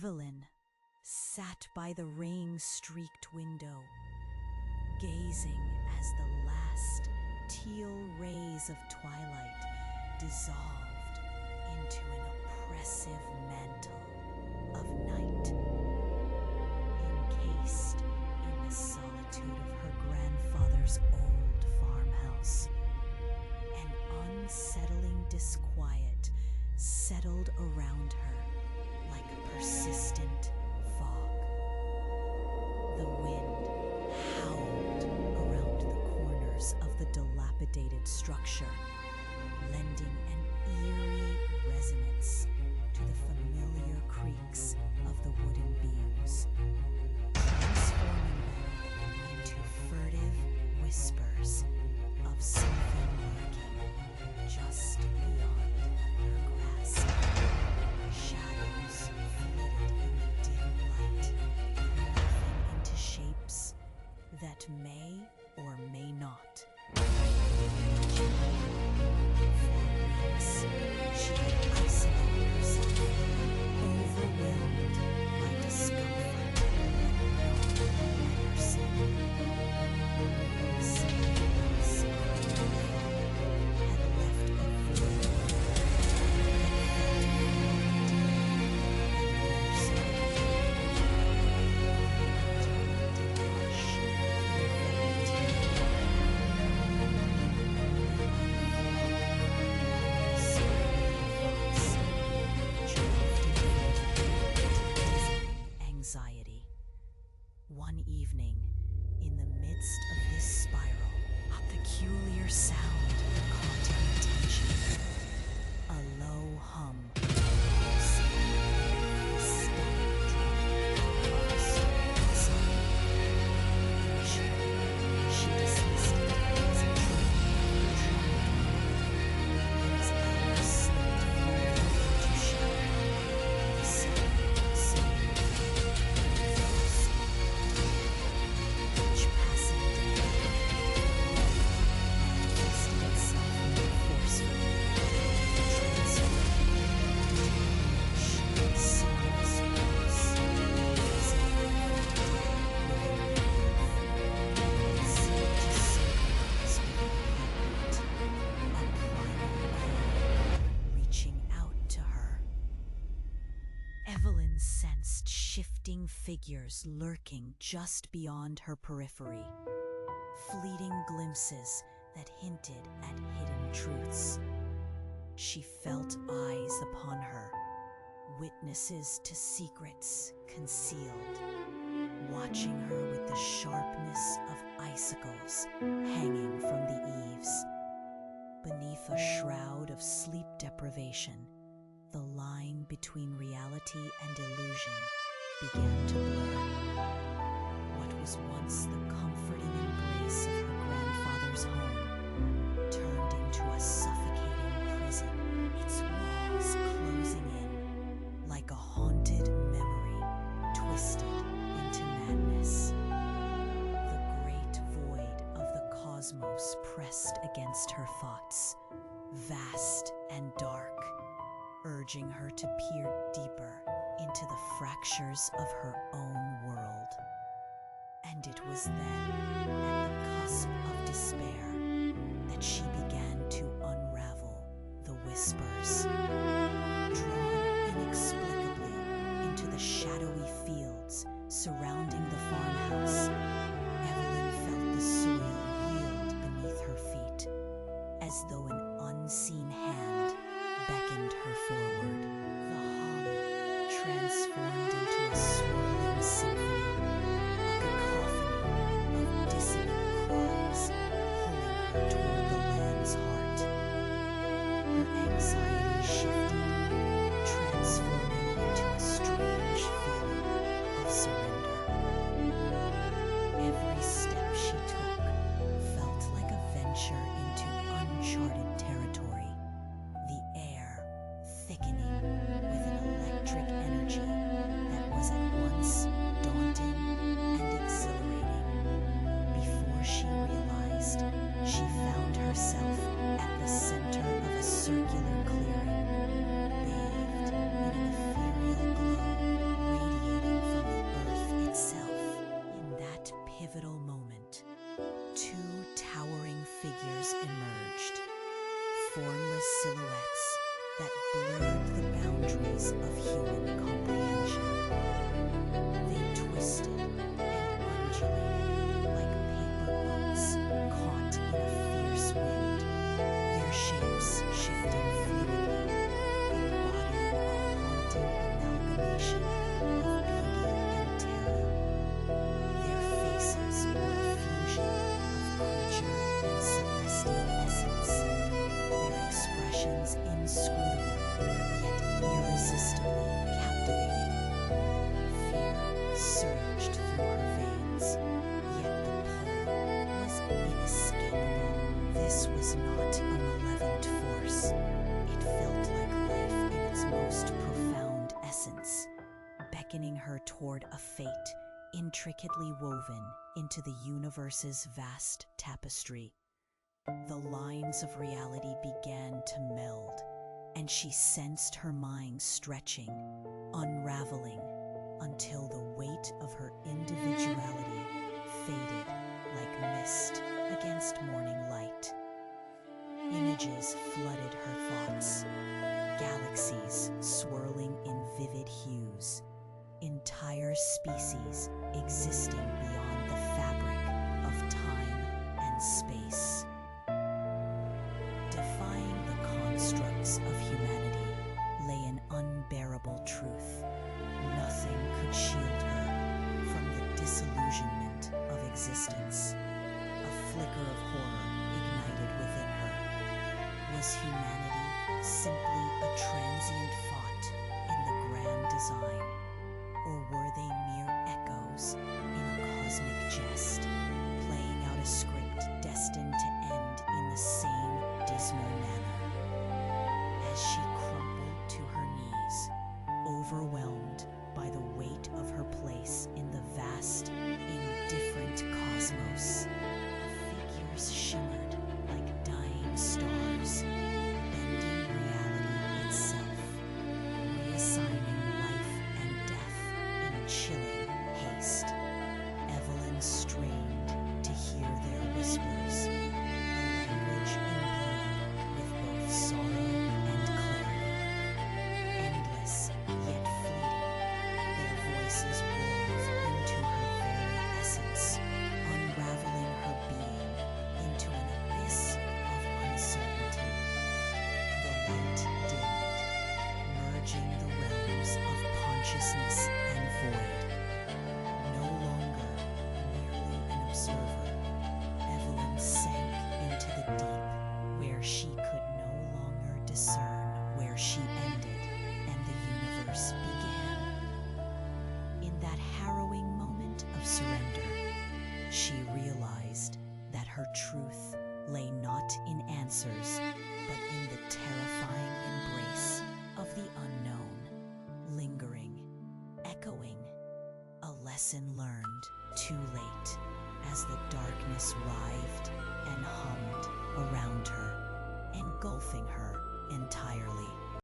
Evelyn sat by the rain-streaked window, gazing as the last teal rays of twilight dissolved into an oppressive mantle of night. Encased in the solitude of her grandfather's old farmhouse, an unsettling disquiet settled around her like a persistent fog. The wind howled around the corners of the dilapidated structure, lending an eerie resonance to the familiar creaks of the wooden beams, transforming them into furtive whispers of something lurking just beyond her grasp. Shadows flitted in the dim light, morphing into shapes that may or may not. For weeks, she had isolated herself, overwhelmed by discomfort and no mercy. Had left a void anxiety. One evening, in the midst of this spiral, a peculiar sound caught her attention. A low hum. She dismissed it as a dream. As hours slipped further into shadow, the sound seemed each passing day manifested itself more forcefully, transforming into a sonorous voice, as if it seemed to synchronize with her heartbeat, a primal call reaching out to her. Evelyn sensed shifting figures lurking just beyond her periphery, fleeting glimpses that hinted at hidden truths. She felt eyes upon her, witnesses to secrets concealed, watching her with the sharpness of icicles hanging from the eaves. Beneath a shroud of sleep deprivation, the line between reality and illusion began to blur. What was once the comforting embrace of her grandfather's home turned into a suffocating prison, its walls closing in like a haunted memory twisted into madness. The great void of the cosmos pressed against her thoughts, vast and dark, urging her to peer deeper into the fractures of her own world. And it was then, at the cusp of despair, that she began to unravel the whispers. Drawn inexplicably into the shadowy fields surrounding the farmhouse, Evelyn felt the soil yield beneath her feet, as though an unseen hand beckoned her forward. The hum transformed into a swirling symphony, a cacophony of dissonant cries, pulling her toward the land's heart. Her anxiety shifted, transforming into a strange feeling of surrender. Every step she took felt like a venture into uncharted territory, the air thickening with an electric energy that was at once daunting and exhilarating. Before she realized, she found herself at the center of a circular clearing, bathed in an ethereal glow, boundaries of human comprehension. They twisted and undulated like paper boats caught in a fierce wind, their shapes shifting fluidly, embodying a haunting amalgamation of beauty and terror. Their faces were a fusion of creature and celestial essence, their expressions inscrutable yet irresistibly captivating. Fear surged through her veins, yet the pull was inescapable. This was not a malevolent force. It felt like life in its most profound essence, beckoning her toward a fate intricately woven into the universe's vast tapestry. The lines of reality began to meld, and she sensed her mind stretching, unraveling, until the weight of her individuality faded like mist against morning light. Images flooded her thoughts, galaxies swirling in vivid hues, entire species existing beyond the fabric of time and space. Defying the constructs of humanity lay an unbearable truth. Nothing could shield her from the disillusionment of existence. A flicker of horror ignited within her. Was humanity simply a transient thought in the grand design? Or were they mere echoes in a cosmic jest, playing out a script destined to end in the same dismal manner? As she crumpled to her knees, overwhelmed by the weight of her place in the vast, indifferent cosmos, figures shimmered like dying stars, bending reality itself, reassigning life and death in a chilling haste. Evelyn strained to hear their whispers, a language imbued with both sorrow and clarity. Endless yet fleeting, their voices wove into her very essence, unraveling her being into an abyss of uncertainty. The light dimmed, merging the realms of consciousness and void. No longer merely an observer, Evelyn sank into the deep, where she could no longer discern where she ended and the universe began. In that harrowing moment of surrender, she realized that her truth lay not in answers, but in the terrifying embrace of the unknown, lingering, echoing, a lesson learned too late as the darkness writhed and hummed around her, engulfing her entirely.